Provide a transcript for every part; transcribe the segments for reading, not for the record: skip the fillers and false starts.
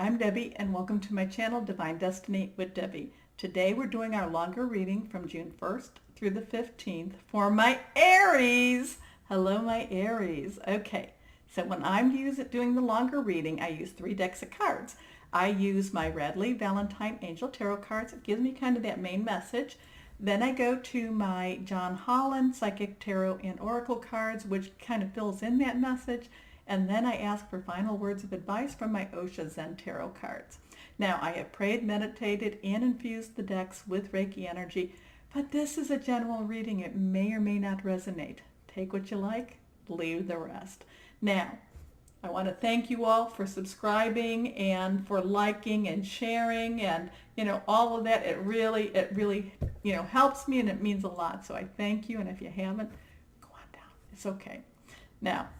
I'm Debbie and welcome to my channel Divine Destiny with Debbie. Today we're doing our longer reading from June 1st through the 15th for my Aries. Hello my Aries. Okay, so when I'm doing the longer reading, I use 3 decks of cards. I use my Radley Valentine Angel Tarot cards. It gives me kind of that main message. Then I go to my John Holland Psychic Tarot and Oracle cards, which kind of fills in that message. And then I ask for final words of advice from my Osha Zen Tarot cards. Now, I have prayed, meditated, and infused the decks with Reiki energy, but this is a general reading. It may or may not resonate. Take what you like, leave the rest. Now, I want to thank you all for subscribing and for liking and sharing and, all of that. It really, helps me and it means a lot. So I thank you. And if you haven't, go on down. It's okay. Now,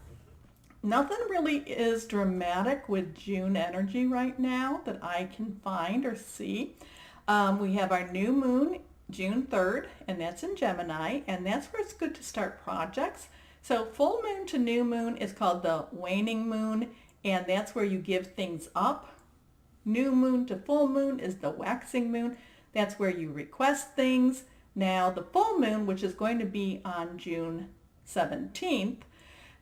nothing really is dramatic with June energy right now that I can find or see. We have our new moon, June 3rd, and that's in Gemini, and that's where it's good to start projects. So full moon to new moon is called the waning moon, and that's where you give things up. New moon to full moon is the waxing moon. That's where you request things. Now the full moon, which is going to be on June 17th,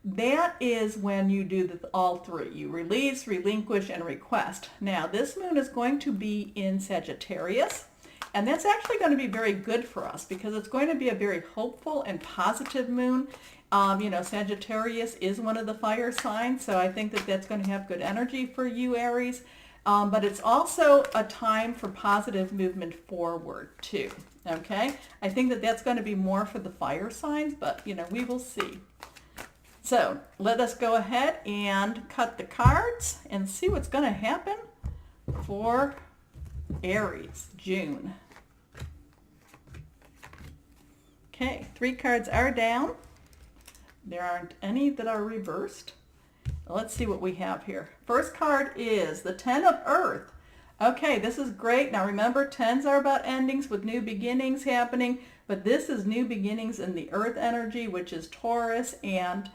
that is when you do all 3. You release, relinquish, and request. Now, this moon is going to be in Sagittarius, and that's actually going to be very good for us because it's going to be a very hopeful and positive moon. Sagittarius is one of the fire signs, so I think that that's going to have good energy for you, Aries. But it's also a time for positive movement forward, too. Okay? I think that that's going to be more for the fire signs, but, we will see. So let us go ahead and cut the cards and see what's going to happen for Aries, June. Okay, 3 cards are down. There aren't any that are reversed. Let's see what we have here. First card is the 10 of Earth. Okay, this is great. Now remember, 10s are about endings with new beginnings happening, but this is new beginnings in the Earth energy, which is Taurus and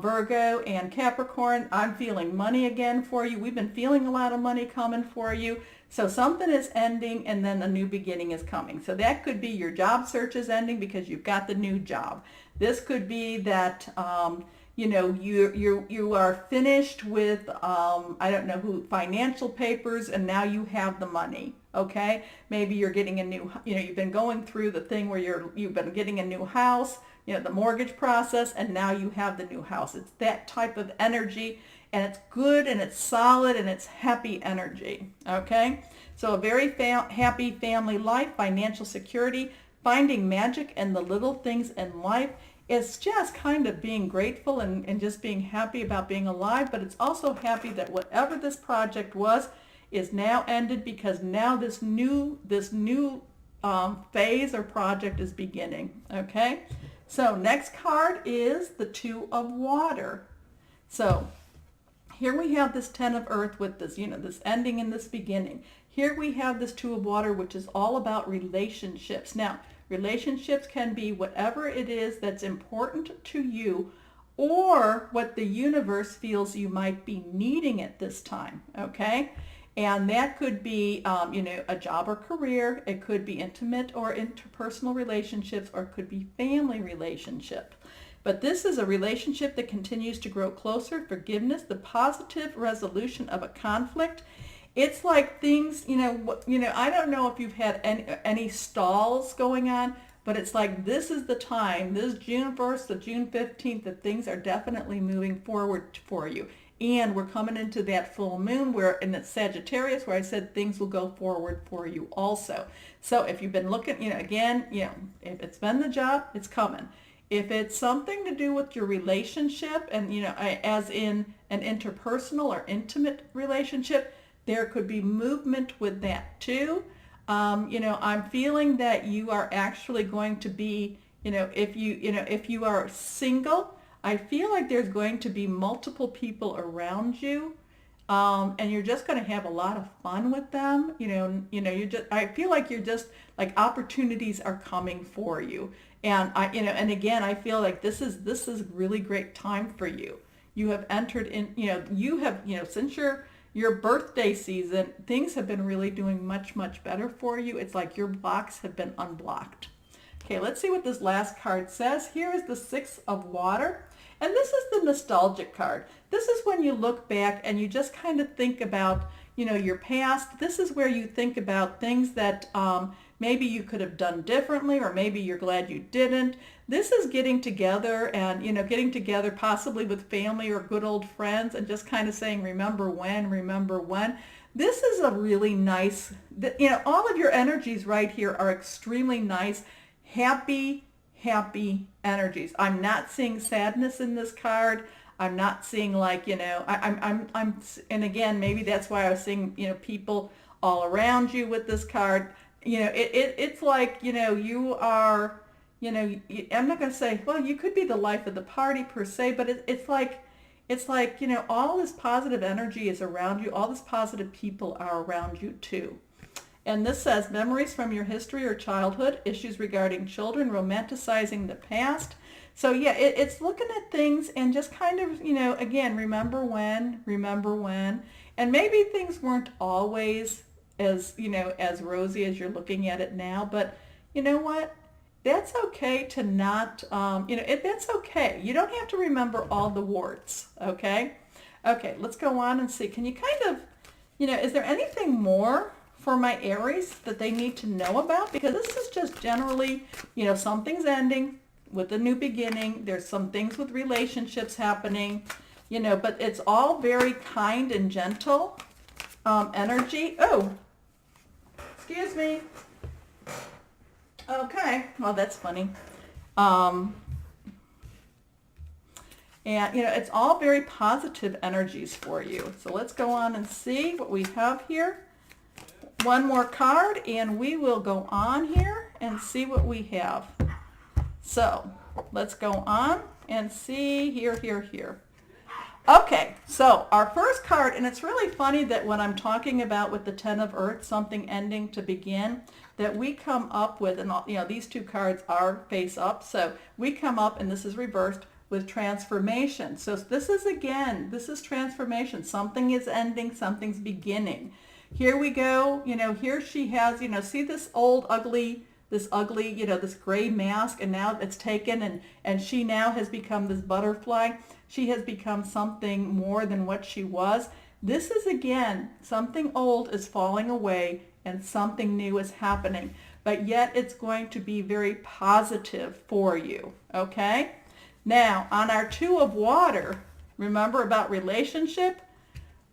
Virgo and Capricorn. I'm feeling money again for you. We've been feeling a lot of money coming for you. So something is ending and then a new beginning is coming. So that could be your job search is ending because you've got the new job. This could be that, you are finished with, financial papers and now you have the money. Okay. Maybe you're getting a new, you've been going through the thing where you've been getting a new house, the mortgage process, and now you have the new house. It's that type of energy, and it's good and it's solid and it's happy energy. Okay. So a very happy family life, financial security, finding magic in the little things in life. It's just kind of being grateful and just being happy about being alive, but it's also happy that whatever this project was is now ended because now this new phase or project is beginning. Okay, so next card is the 2 of Water. So here we have this 10 of Earth with this, this ending and this beginning. Here we have this 2 of Water, which is all about relationships. Now, relationships can be whatever it is that's important to you or what the universe feels you might be needing at this time, okay? And that could be, a job or career. It could be intimate or interpersonal relationships, or it could be family relationship. But this is a relationship that continues to grow closer, forgiveness, the positive resolution of a conflict. It's like things, I don't know if you've had any stalls going on, but it's like this is the time, this June 1st to June 15th, that things are definitely moving forward for you. And we're coming into that full moon and it's Sagittarius, where I said things will go forward for you also. So if you've been looking, if it's been the job, it's coming. If it's something to do with your relationship and, as in an interpersonal or intimate relationship, there could be movement with that too. I'm feeling that you are actually going to be, if you are single, I feel like there's going to be multiple people around you, and you're just going to have a lot of fun with them. I feel like you're just like opportunities are coming for you, and I feel like this is really great time for you. You have entered in, since you're your birthday season, things have been really doing much, much better for you. It's like your blocks have been unblocked. Okay, let's see what this last card says. Here is the Six of Water. And this is the nostalgic card. This is when you look back and you just kind of think about, your past. This is where you think about things that maybe you could have done differently, or maybe you're glad you didn't. This is getting together and, getting together possibly with family or good old friends and just kind of saying, remember when, remember when. This is a really nice, all of your energies right here are extremely nice, happy energies. I'm not seeing sadness in this card. I'm not seeing like, and again, maybe that's why I was seeing, people all around you with this card. It's like, you are, I'm not going to say, well, you could be the life of the party per se, but it's like, all this positive energy is around you. All this positive people are around you too. And this says memories from your history or childhood, issues regarding children, romanticizing the past. So yeah, it's looking at things and just kind of, again, remember when, and maybe things weren't always as, as rosy as you're looking at it now, but you know what? That's okay to not, that's okay. You don't have to remember all the warts, okay? Okay, let's go on and see. Can you kind of, is there anything more for my Aries that they need to know about? Because this is just generally, something's ending with a new beginning. There's some things with relationships happening, but it's all very kind and gentle energy. Oh, excuse me. Okay, well, that's funny. And, it's all very positive energies for you. So let's go on and see what we have here. One more card, and we will go on here and see what we have. So let's go on and see here. Okay, so our first card, and it's really funny that when I'm talking about with the Ten of Earth, something ending to begin, that we come up with, and these two cards are face up, so we come up, and this is reversed, with transformation. So this is transformation. Something is ending, something's beginning. Here we go, here she has, see this old ugly, this gray mask, and now it's taken, and she now has become this butterfly. She has become something more than what she was. This is, again, something old is falling away and something new is happening, but yet it's going to be very positive for you, okay? Now, on our Two of Water, remember about relationship?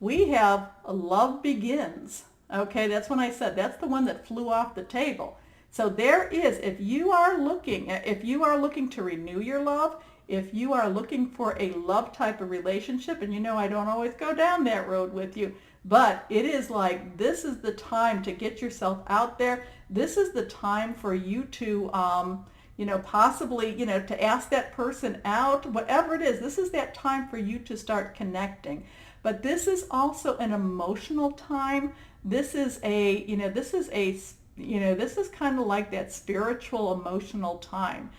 We have love begins. Okay, that's when I said that's the one that flew off the table. So there is, if you are looking to renew your love, if you are looking for a love type of relationship, and I don't always go down that road with you, but it is like this is the time to get yourself out there. This is the time for you to possibly, to ask that person out, whatever it is. This is that time for you to start connecting. But this is also an emotional time. This is this is kind of like that spiritual, emotional time.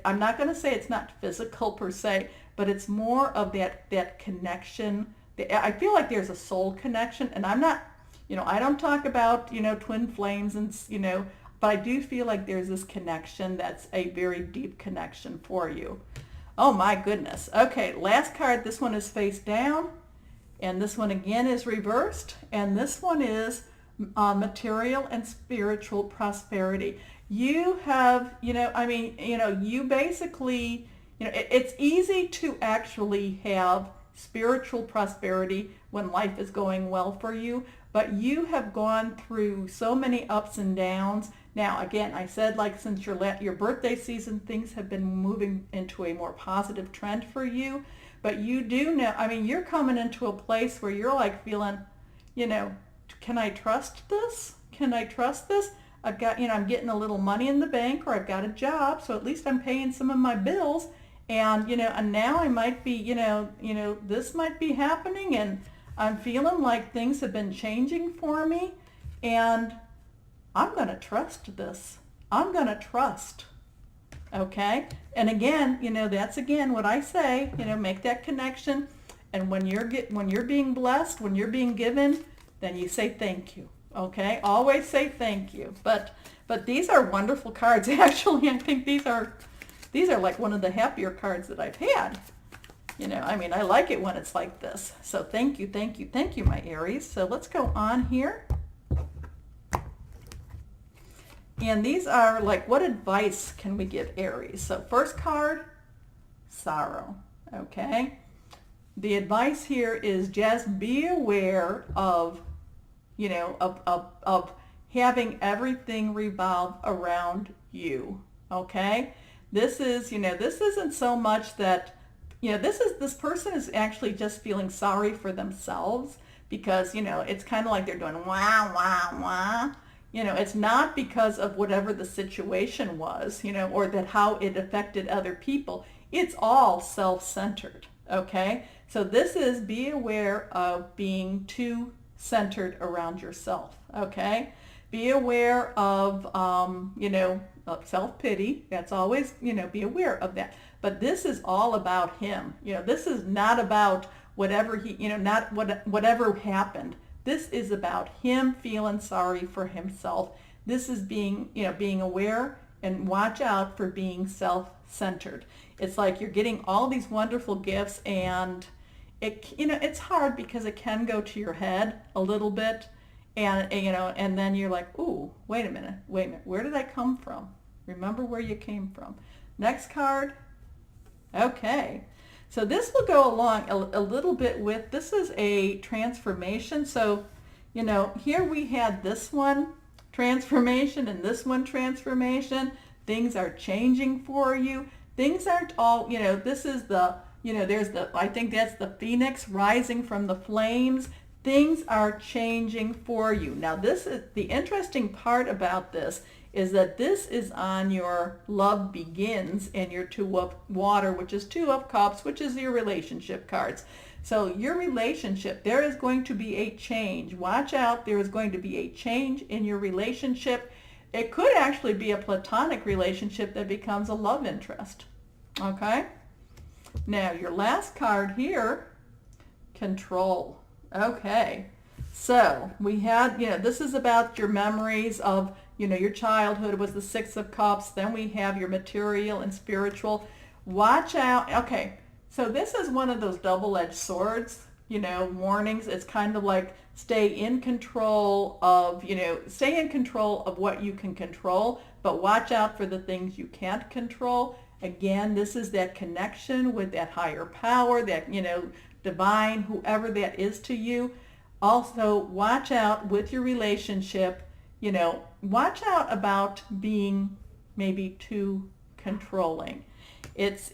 I'm not going to say it's not physical per se, but it's more of that connection. I feel like there's a soul connection, and I'm not, I don't talk about, twin flames and, but I do feel like there's this connection that's a very deep connection for you. Oh my goodness. Okay, last card. This one is face down. And this one again is reversed, and this one is material and spiritual prosperity. You have, you basically, it's easy to actually have spiritual prosperity when life is going well for you, but you have gone through so many ups and downs. Now, again, I said, like, since your birthday season, things have been moving into a more positive trend for you. But you do know, you're coming into a place where you're like feeling, can I trust this? Can I trust this? I've got, I'm getting a little money in the bank, or I've got a job, so at least I'm paying some of my bills. And, and now I might be, this might be happening, and I'm feeling like things have been changing for me, and I'm going to trust this. I'm going to trust. Okay? And again, that's again what I say, make that connection. And when you're being blessed, when you're being given, then you say thank you. Okay? Always say thank you. But these are wonderful cards. Actually, I think these are like one of the happier cards that I've had. You know, I mean, I like it when it's like this. So thank you, thank you, thank you, my Aries. So let's go on here. And these are like, what advice can we give Aries? So first card, sorrow. Okay? The advice here is just be aware of, you know, of having everything revolve around you. Okay? This is, you know, this isn't so much that, you know, this person is actually just feeling sorry for themselves because, you know, it's kind of like they're doing wah, wah, wah. You know, it's not because of whatever the situation was, you know, or that how it affected other people. It's all self-centered, okay? So this is be aware of being too centered around yourself, okay? Be aware of, you know, of self-pity. That's always, you know, be aware of that. But this is all about him. You know, this is not about whatever he, you know, not whatever happened. This is about him feeling sorry for himself. This is being, you know, being aware and watch out for being self-centered. It's like you're getting all these wonderful gifts and it, you know, it's hard because it can go to your head a little bit. And, you know, and then you're like, ooh, wait a minute, where did I come from? Remember where you came from. Next card. Okay, so this will go along a little bit with, this is a transformation. So, you know, here we had this one transformation and this one transformation. Things are changing for you. Things aren't all, you know, this is the, you know, there's the, I think that's the phoenix rising from the flames. Things are changing for you. Now this is, the interesting part about this is that this is on your love begins and your two of water, which is two of cups, which is your relationship cards. So your relationship, there is going to be a change. Watch out, there is going to be a change in your relationship. It could actually be a platonic relationship that becomes a love interest. Okay? Now your last card here, control. Okay, so we had, you know, this is about your memories of, you know, your childhood was the Six of Cups. Then we have your material and spiritual. Watch out. Okay, so this is one of those double-edged swords, you know, warnings. It's kind of like stay in control of, you know, stay in control of what you can control, but watch out for the things you can't control. Again, this is that connection with that higher power, that, you know, divine, whoever that is to you. Also, watch out with your relationship, you know, watch out about being maybe too controlling. It's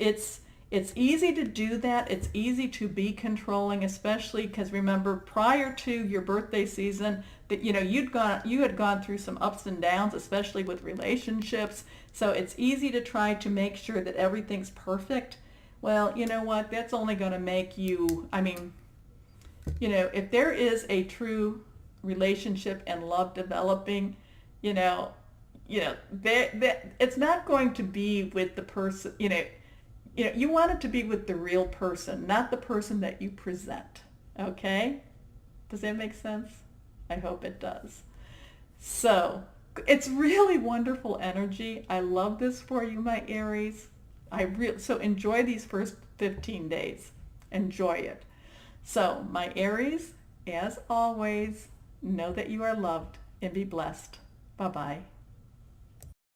easy to do that. It's easy to be controlling, especially because remember prior to your birthday season that, you know, you had gone through some ups and downs, especially with relationships. So it's easy to try to make sure that everything's perfect. Well, you know what? That's only going to make you, I mean, you know, if there is a true relationship and love developing, you know, it's not going to be with the person, you know, you want it to be with the real person, not the person that you present. Okay? Does that make sense? I hope it does. So it's really wonderful energy. I love this for you, my Aries. So enjoy these first 15 days. Enjoy it. So my Aries, as always, know that you are loved and be blessed. Bye-bye.